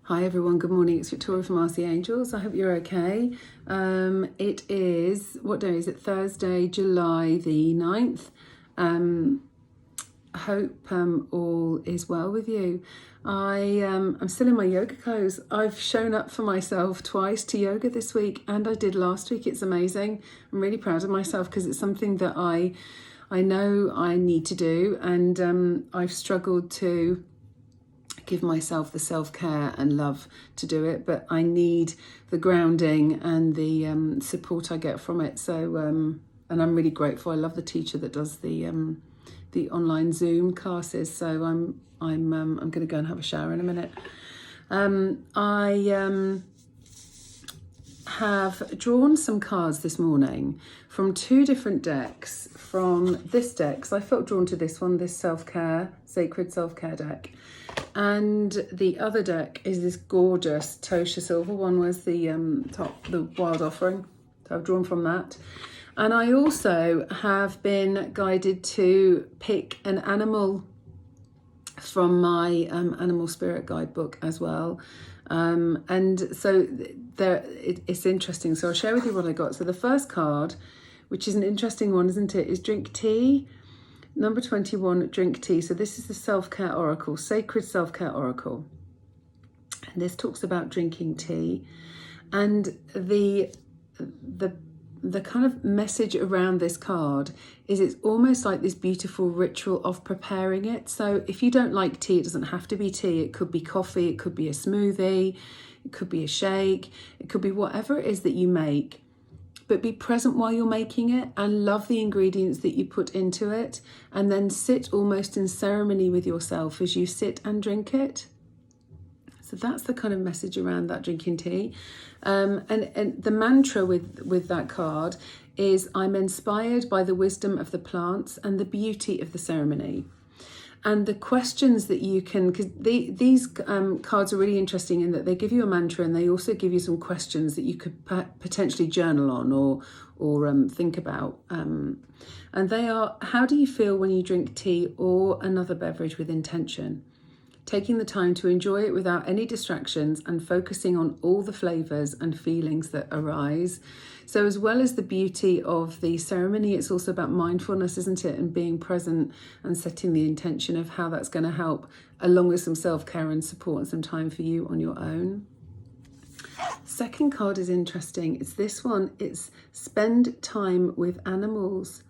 Hi everyone, good morning. It's Victoria from Ask the Angels. I hope you're okay. It is, what day is it? Thursday, July the 9th. I hope all is well with you. I'm still in my yoga clothes. I've shown up for myself twice to yoga this week, and I did last week. It's amazing. I'm really proud of myself because it's something that I know I need to do, and I've struggled to give myself the self-care and love to do it, but I need the grounding and the support I get from it. So and I'm really grateful. I love the teacher that does the online Zoom classes. So I'm going to go and have a shower in a minute. I have drawn some cards this morning from two different decks. From this deck, so I felt drawn to this one, this self-care, sacred self-care deck. And the other deck is this gorgeous Tosha Silver one, was the Wild Offering. So I've drawn from that. And I also have been guided to pick an animal from my Animal Spirit Guidebook as well. And so it's interesting. So I'll share with you what I got. So the first card, which is an interesting one, isn't it, is Drink Tea. Number 21, Drink Tea. So this is the Self-Care Oracle, Sacred Self-Care Oracle. And this talks about drinking tea. And the kind of message around this card is it's almost like this beautiful ritual of preparing it. So if you don't like tea, it doesn't have to be tea. It could be coffee, it could be a smoothie, it could be a shake, it could be whatever it is that you make. But be present while you're making it and love the ingredients that you put into it, and then sit almost in ceremony with yourself as you sit and drink it. So that's the kind of message around that drinking tea. And the mantra with that card is, I'm inspired by the wisdom of the plants and the beauty of the ceremony. And the questions that you can, because these cards are really interesting in that they give you a mantra and they also give you some questions that you could potentially journal on or think about. And they are, how do you feel when you drink tea or another beverage with intention? Taking the time to enjoy it without any distractions and focusing on all the flavours and feelings that arise. So as well as the beauty of the ceremony, it's also about mindfulness, isn't it? And being present and setting the intention of how that's going to help, along with some self-care and support and some time for you on your own. Second card is interesting. It's this one. It's Spend Time with Animals.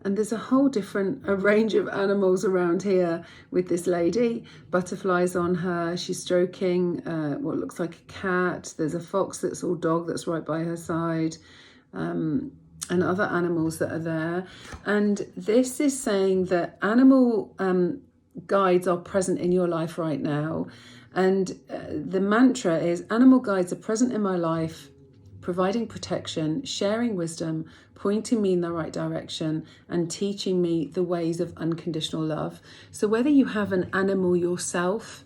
And there's a whole different range of animals around here with this lady. Butterflies on her. She's stroking what looks like a cat. There's a fox that's all dog that's right by her side. And other animals that are there. And this is saying that animal guides are present in your life right now. And the mantra is, animal guides are present in my life, providing protection, sharing wisdom, pointing me in the right direction, and teaching me the ways of unconditional love. So whether you have an animal yourself,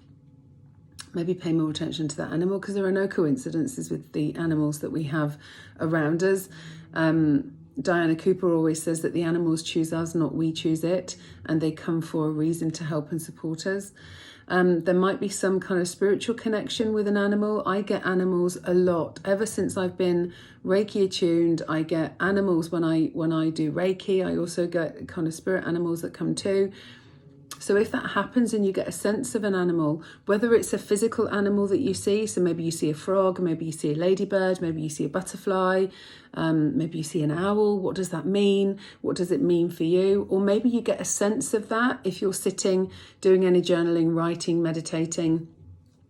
maybe pay more attention to that animal, because there are no coincidences with the animals that we have around us. Diana Cooper always says that the animals choose us, not we choose it, and they come for a reason to help and support us. There might be some kind of spiritual connection with an animal. I get animals a lot. Ever since I've been Reiki attuned, I get animals when I do Reiki. I also get kind of spirit animals that come too. So if that happens and you get a sense of an animal, whether it's a physical animal that you see, so maybe you see a frog, maybe you see a ladybird, maybe you see a butterfly, maybe you see an owl, what does that mean? What does it mean for you? Or maybe you get a sense of that if you're sitting, doing any journaling, writing, meditating,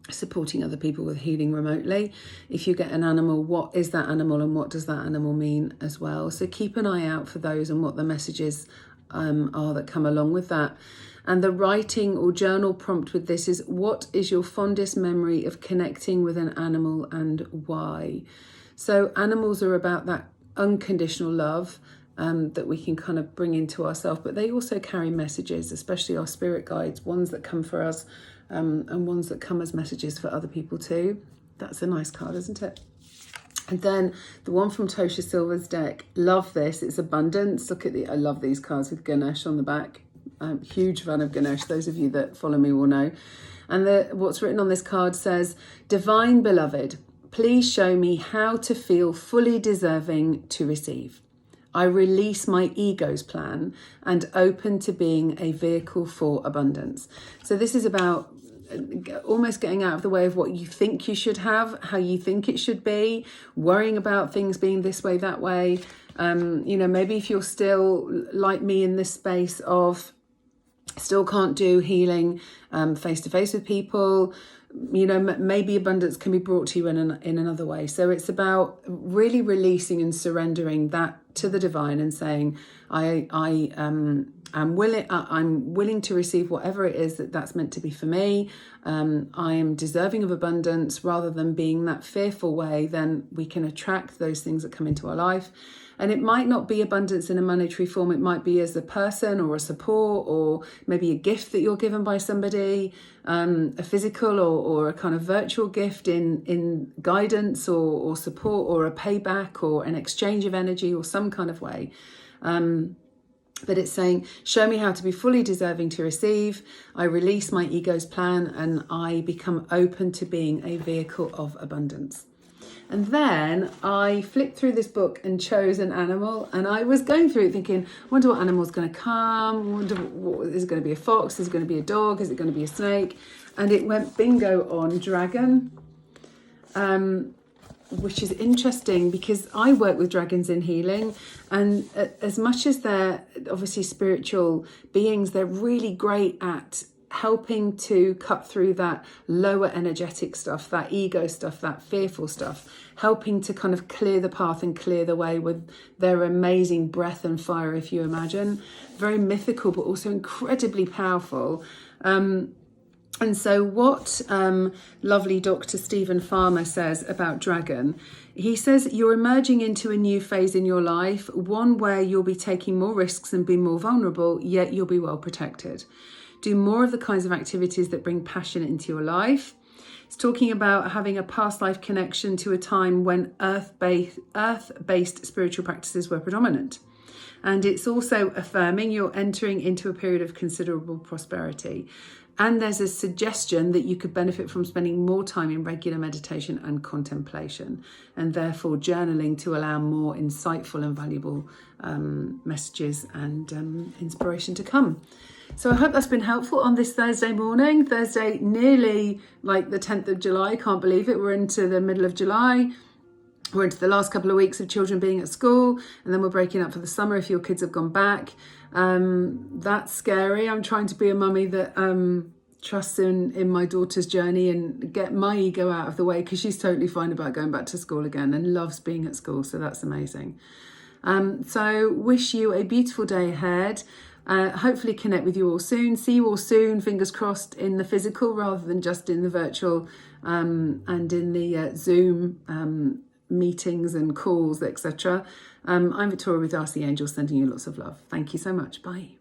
supporting other people with healing remotely. If you get an animal, what is that animal and what does that animal mean as well? So keep an eye out for those and what the messages are that come along with that. And the writing or journal prompt with this is, what is your fondest memory of connecting with an animal and why? So animals are about that unconditional love that we can kind of bring into ourselves, but they also carry messages, especially our spirit guides, ones that come for us and ones that come as messages for other people too. That's a nice card, isn't it? And then the one from Tosha Silver's deck, love this, it's Abundance. Look at I love these cards with Ganesh on the back. Huge fan of Ganesh. Those of you that follow me will know. And what's written on this card says, "Divine Beloved, please show me how to feel fully deserving to receive. I release my ego's plan and open to being a vehicle for abundance." So this is about almost getting out of the way of what you think you should have, how you think it should be, worrying about things being this way, that way. Maybe if you're still like me in this space of still can't do healing face to face with people, maybe abundance can be brought to you in another way. So it's about really releasing and surrendering that to the divine and saying, I'm willing to receive whatever it is that's meant to be for me. I am deserving of abundance. Rather than being that fearful way, then we can attract those things that come into our life. And it might not be abundance in a monetary form. It might be as a person or a support, or maybe a gift that you're given by somebody, a physical or a kind of virtual gift in guidance or support, or a payback or an exchange of energy or some kind of way. But it's saying, show me how to be fully deserving to receive. I release my ego's plan and I become open to being a vehicle of abundance. And then I flipped through this book and chose an animal, and I was going through it thinking, I wonder what animal's going to come. Is it going to be a fox? Is it going to be a dog? Is it going to be a snake? And it went bingo on dragon, which is interesting because I work with dragons in healing, and as much as they're obviously spiritual beings, they're really great at helping to cut through that lower energetic stuff, that ego stuff, that fearful stuff, helping to kind of clear the path and clear the way with their amazing breath and fire, if you imagine. Very mythical, but also incredibly powerful. And so what lovely Dr. Stephen Farmer says about dragon, he says, you're emerging into a new phase in your life, one where you'll be taking more risks and be more vulnerable, yet you'll be well protected. Do more of the kinds of activities that bring passion into your life. It's talking about having a past life connection to a time when earth-based spiritual practices were predominant. And it's also affirming you're entering into a period of considerable prosperity. And there's a suggestion that you could benefit from spending more time in regular meditation and contemplation, and therefore journaling to allow more insightful and valuable messages and inspiration to come. So I hope that's been helpful on this Thursday morning. Thursday, nearly like the 10th of July. Can't believe it. We're into the middle of July. We're into the last couple of weeks of children being at school, and then we're breaking up for the summer if your kids have gone back. That's scary. I'm trying to be a mummy that trusts in my daughter's journey and get my ego out of the way, because she's totally fine about going back to school again and loves being at school. So that's amazing. So wish you a beautiful day ahead. Hopefully connect with you all soon. See you all soon, fingers crossed, in the physical rather than just in the virtual and in the Zoom meetings and calls, etc. I'm Victoria with Ask the Angels, sending you lots of love. Thank you so much. Bye.